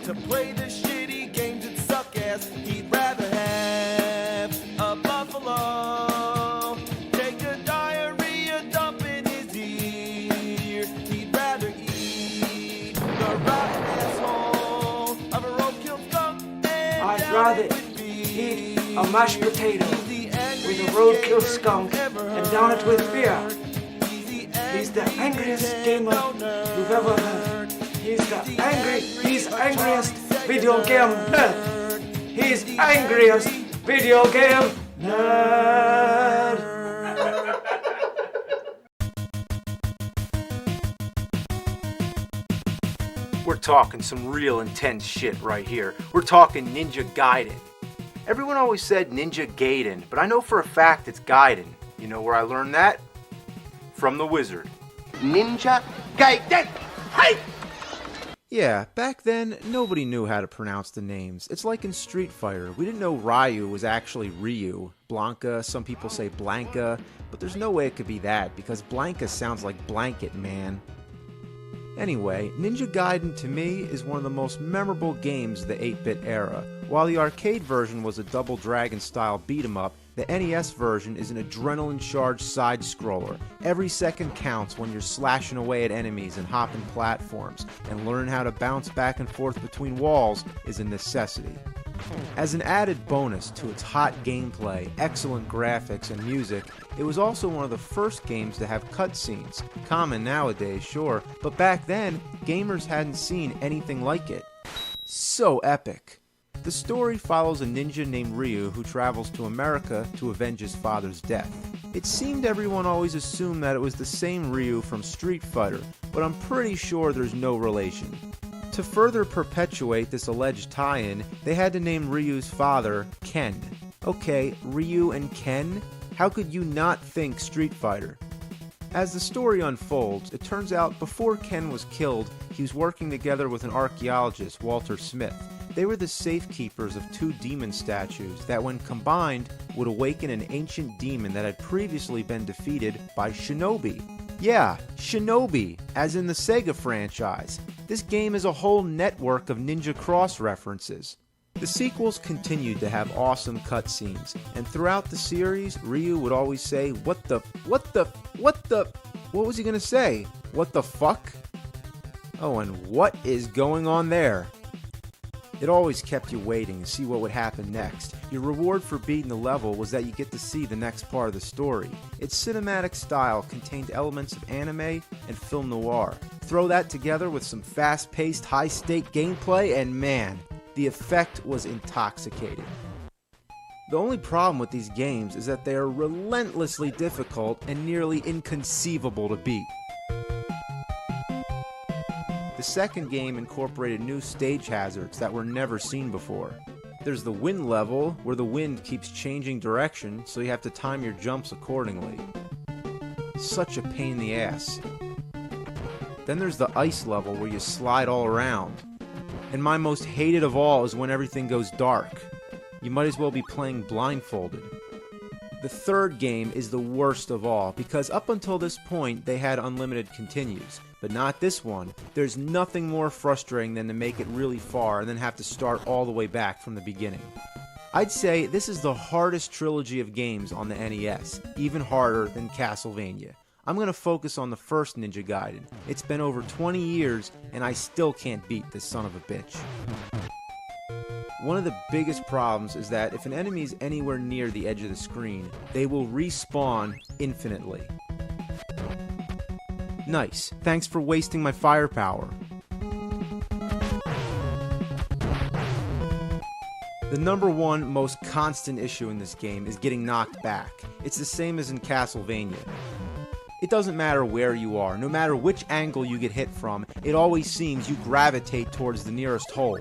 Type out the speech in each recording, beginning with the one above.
to play the shitty games that suck ass. He'd rather have a buffalo take a diarrhea dump in his ear. He'd rather eat the rotten asshole of a roadkill skunk. I'd rather eat a mashed potato with a roadkill skunk and down it with beer. He's the angriest gamer you've ever heard. He's angriest video game nerd. He's angriest video game nerd. We're talking some real intense shit right here. We're talking Ninja Gaiden. Everyone always said Ninja Gaiden, but I know for a fact it's Gaiden. You know where I learned that? From the wizard. Ninja Gaiden! Hey! Yeah, back then, nobody knew how to pronounce the names. It's like in Street Fighter. We didn't know Ryu was actually Ryu. Blanca, some people say Blanca, but there's no way it could be that, because Blanca sounds like blanket, man. Anyway, Ninja Gaiden to me is one of the most memorable games of the 8-bit era. While the arcade version was a Double Dragon style beat-em-up, the NES version is an adrenaline-charged side-scroller. Every second counts when you're slashing away at enemies and hopping platforms, and learning how to bounce back and forth between walls is a necessity. As an added bonus to its hot gameplay, excellent graphics, and music, it was also one of the first games to have cutscenes. Common nowadays, sure, but back then, gamers hadn't seen anything like it. So epic. The story follows a ninja named Ryu who travels to America to avenge his father's death. It seemed everyone always assumed that it was the same Ryu from Street Fighter, but I'm pretty sure there's no relation. To further perpetuate this alleged tie-in, they had to name Ryu's father Ken. Okay, Ryu and Ken? How could you not think Street Fighter? As the story unfolds, it turns out before Ken was killed, he was working together with an archaeologist, Walter Smith. They were the safekeepers of two demon statues that, when combined, would awaken an ancient demon that had previously been defeated by Shinobi. Yeah, Shinobi, as in the Sega franchise. This game is a whole network of Ninja Cross references. The sequels continued to have awesome cutscenes, and throughout the series, Ryu would always say, what was he gonna say? What the fuck? Oh, and what is going on there? It always kept you waiting to see what would happen next. Your reward for beating the level was that you get to see the next part of the story. Its cinematic style contained elements of anime and film noir. Throw that together with some fast-paced, high-stake gameplay, and man, the effect was intoxicating. The only problem with these games is that they are relentlessly difficult and nearly inconceivable to beat. The second game incorporated new stage hazards that were never seen before. There's the wind level, where the wind keeps changing direction, so you have to time your jumps accordingly. Such a pain in the ass. Then there's the ice level, where you slide all around. And my most hated of all is when everything goes dark. You might as well be playing blindfolded. The third game is the worst of all, because up until this point they had unlimited continues, but not this one. There's nothing more frustrating than to make it really far and then have to start all the way back from the beginning. I'd say this is the hardest trilogy of games on the NES, even harder than Castlevania. I'm going to focus on the first Ninja Gaiden. It's been over 20 years and I still can't beat this son of a bitch. One of the biggest problems is that if an enemy is anywhere near the edge of the screen, they will respawn infinitely. Nice. Thanks for wasting my firepower. The number one most constant issue in this game is getting knocked back. It's the same as in Castlevania. It doesn't matter where you are, no matter which angle you get hit from, it always seems you gravitate towards the nearest hole.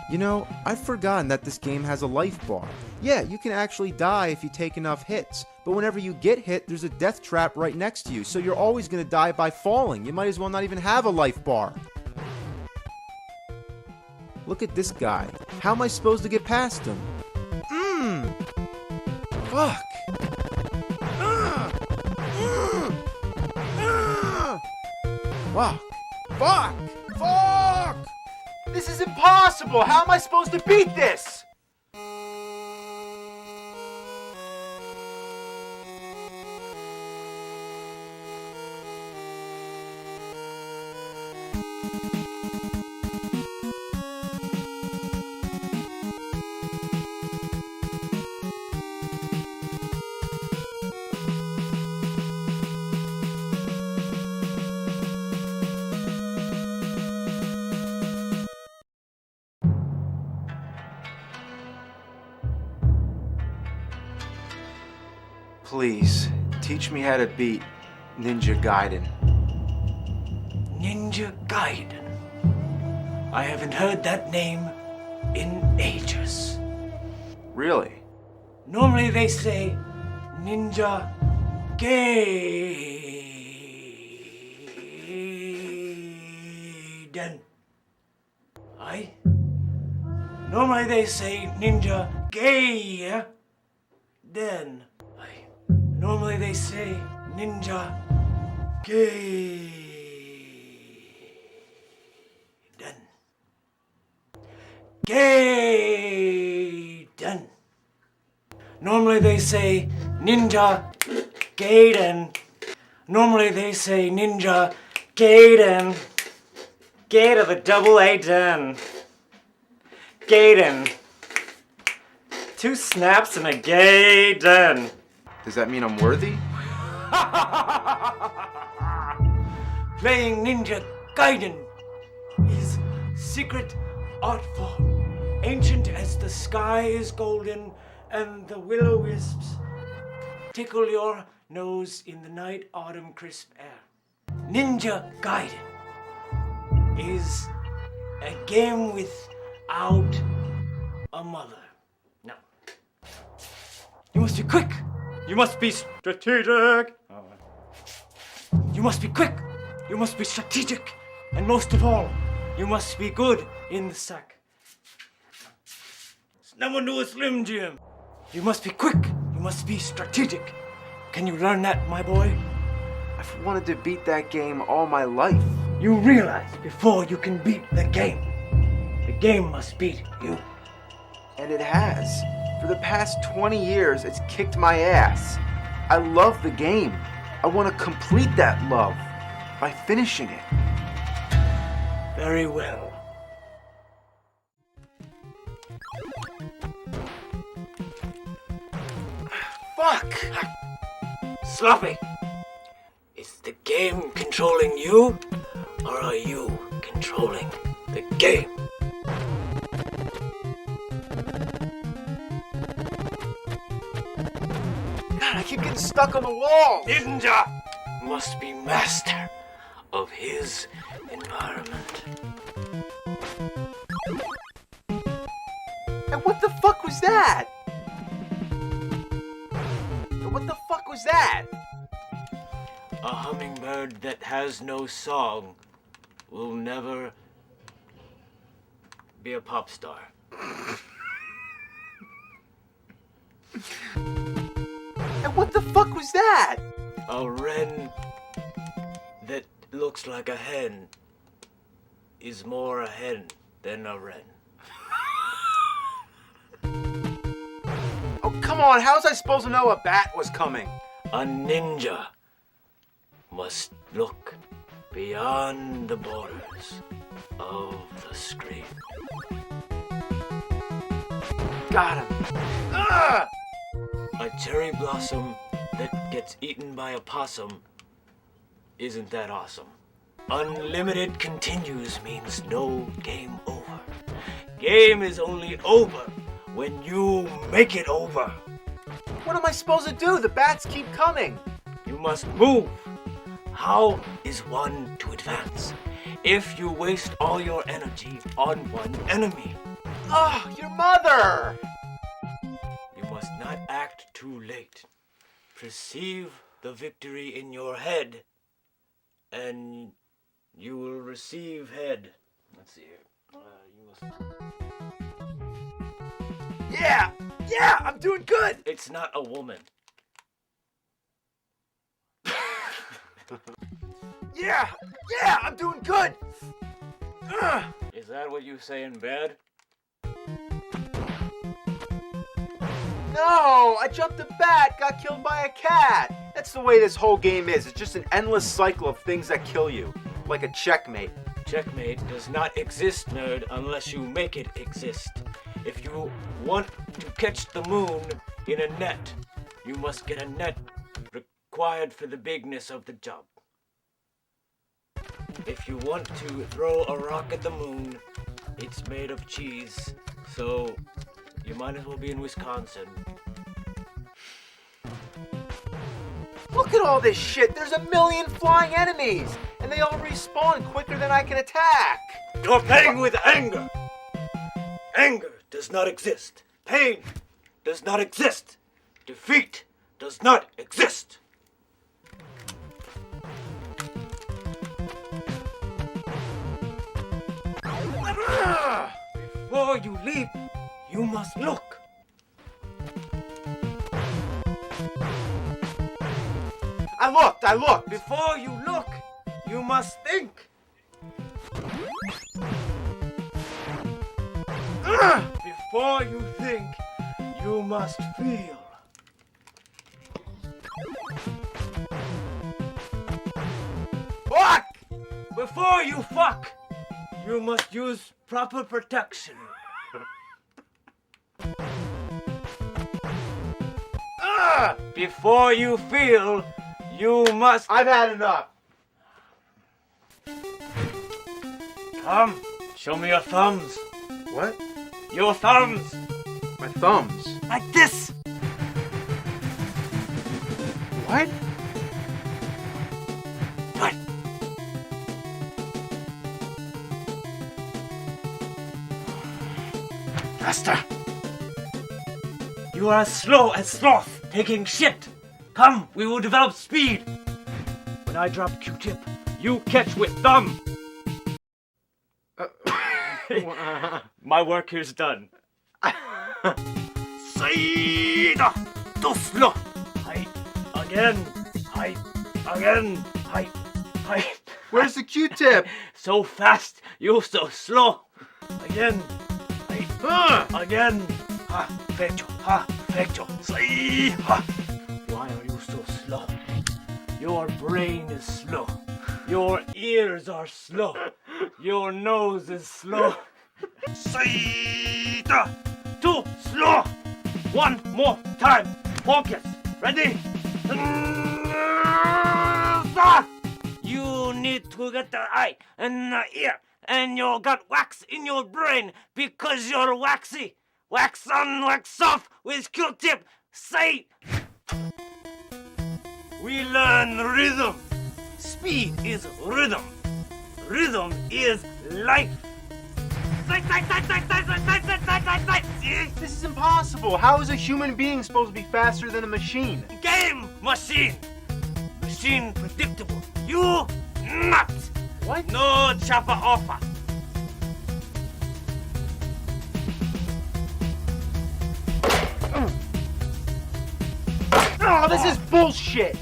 You know, I've forgotten that this game has a life bar. Yeah, you can actually die if you take enough hits, but whenever you get hit, there's a death trap right next to you, so you're always going to die by falling. You might as well not even have a life bar. Look at this guy. How am I supposed to get past him? Fuck! Fuck! Fuck! Fuck! This is impossible! How am I supposed to beat this? Please, teach me how to beat Ninja Gaiden. Ninja Gaiden. I haven't heard that name in ages. Really? Normally they say Ninja Gaiden. Aye? Normally they say Ninja Gaiden. Aye. Normally they say Ninja Gaiden. Gaiden. Normally they say Ninja Gaiden. Normally they say Ninja Gaiden. Gate of the double A den. Gaiden. 2 snaps and a Gaiden. Does that mean I'm worthy? Playing Ninja Gaiden is secret art form, ancient as the sky is golden and the will-o-wisps tickle your nose in the night autumn crisp air. Ninja Gaiden is a game without a mother. No. You must be quick. You must be strategic. You must be quick. You must be strategic. And most of all, you must be good in the sack. It's number to a Slim Jim. You must be quick. You must be strategic. Can you learn that, my boy? I've wanted to beat that game all my life. You realize before you can beat the game must beat you. And it has. For the past 20 years, it's kicked my ass. I love the game. I want to complete that love by finishing it. Very well. Fuck! Sloppy! Is the game controlling you, or are you controlling the game? God, I keep getting stuck on the wall! Ninja must be master of his environment. And what the fuck was that? What the fuck was that? A hummingbird that has no song will never be a pop star. And what the fuck was that? A wren that looks like a hen is more a hen than a wren. Oh, come on, how was I supposed to know a bat was coming? A ninja must look beyond the borders of the screen. Got him. Ugh! A cherry blossom that gets eaten by a possum isn't that awesome. Unlimited continues means no game over. Game is only over when you make it over. What am I supposed to do? The bats keep coming. You must move. How is one to advance if you waste all your energy on one enemy? Oh, your mother! You must not act too late. Perceive the victory in your head, and you will receive head. Let's see here. Yeah, I'm doing good. It's not a woman. Yeah, I'm doing good. Ugh. Is that what you say in bed? No, I jumped a bat, got killed by a cat. That's the way this whole game is. It's just an endless cycle of things that kill you, like a checkmate. Checkmate does not exist, nerd, unless you make it exist. If you want to catch the moon in a net, you must get a net required for the bigness of the job. If you want to throw a rock at the moon, it's made of cheese, so you might as well be in Wisconsin. Look at all this shit. There's a million flying enemies, and they all respawn quicker than I can attack. You're playing with anger. Anger does not exist. Pain does not exist. Defeat does not exist. Before you leap, you must look. I looked. Before you look, you must think. Before you think, you must feel. Fuck! Before you fuck, you must use proper protection. Before you feel, you must... I've had enough. Come, show me your thumbs. What? Your thumbs. My thumbs. Like this. What? What? Faster. You are as slow as sloth taking shit. Come, we will develop speed. When I drop Q-tip, you catch with thumb. My work here's done. Side to slow. Height again. Height again. Height. Height. Where's the Q-tip? So fast, you so slow. Again. Height. Again. Ha. Fecho. Ha. Fecho. Sai. Ha. Why are you so slow? Your brain is slow. Your ears are slow. Your nose is slow. Side. Too slow. One more time. Focus. Ready? You need to get the eye and the ear, and you got wax in your brain because you're waxy. Wax on, wax off with Q-tip. Say. We learn rhythm. Speed is rhythm. Rhythm is life. This is impossible. How is a human being supposed to be faster than a machine? Game machine. Machine predictable. You not. What? No chopper offer. Oh, this is bullshit.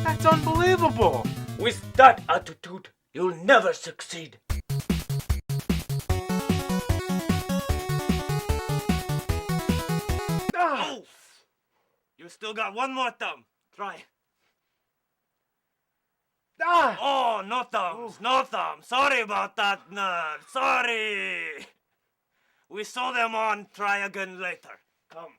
That's unbelievable. With that attitude, you'll never succeed. Oh! You still got one more thumb. Try. Ah! Oh, no thumbs, no thumbs. Sorry about that, nerd. Sorry. We saw them on. Try again later. Come.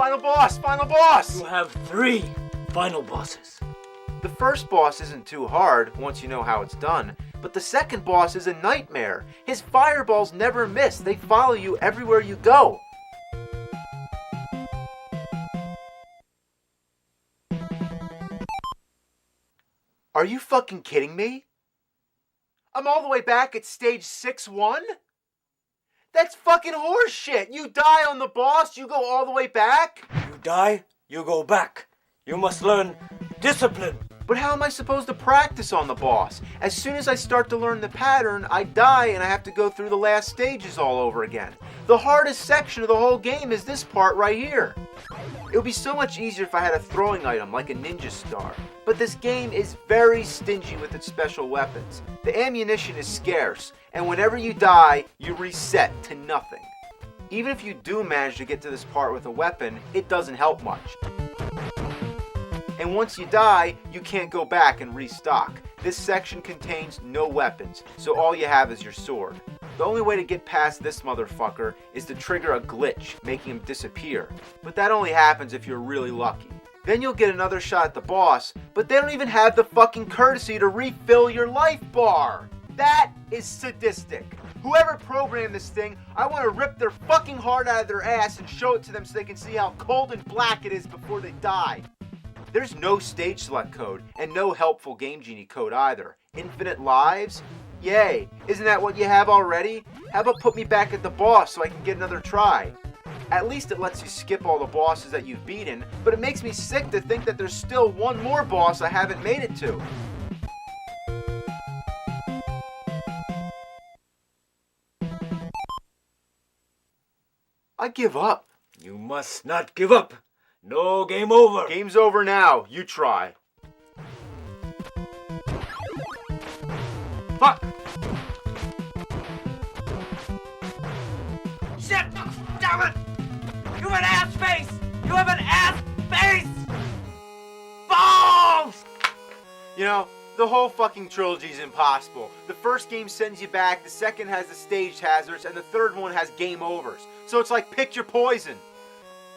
Final boss! Final boss! You have 3 final bosses. The first boss isn't too hard once you know how it's done, but the second boss is a nightmare. His fireballs never miss. They follow you everywhere you go. Are you fucking kidding me? I'm all the way back at stage 6-1? That's fucking horse shit. You die on the boss, you go all the way back? You die, you go back. You must learn discipline. But how am I supposed to practice on the boss? As soon as I start to learn the pattern, I die and I have to go through the last stages all over again. The hardest section of the whole game is this part right here. It would be so much easier if I had a throwing item like a ninja star. But this game is very stingy with its special weapons. The ammunition is scarce, and whenever you die, you reset to nothing. Even if you do manage to get to this part with a weapon, it doesn't help much. And once you die, you can't go back and restock. This section contains no weapons, so all you have is your sword. The only way to get past this motherfucker is to trigger a glitch, making him disappear. But that only happens if you're really lucky. Then you'll get another shot at the boss, but they don't even have the fucking courtesy to refill your life bar. That is sadistic. Whoever programmed this thing, I want to rip their fucking heart out of their ass and show it to them so they can see how cold and black it is before they die. There's no stage select code, and no helpful Game Genie code either. Infinite lives? Yay! Isn't that what you have already? How about put me back at the boss so I can get another try? At least it lets you skip all the bosses that you've beaten, but it makes me sick to think that there's still one more boss I haven't made it to. I give up. You must not give up. No game over. Game's over now. You try. Fuck! Shit! Damn it! You have an ass face! You have an ass face! Balls! You know, the whole fucking trilogy is impossible. The first game sends you back, the second has the staged hazards, and the third one has game overs. So it's like pick your poison.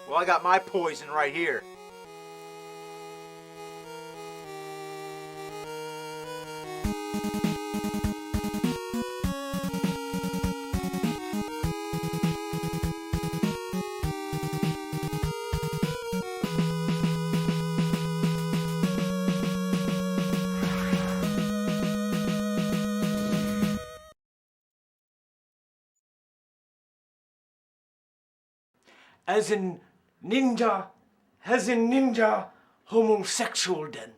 Well, I got my poison right here. As in ninja, homosexual then.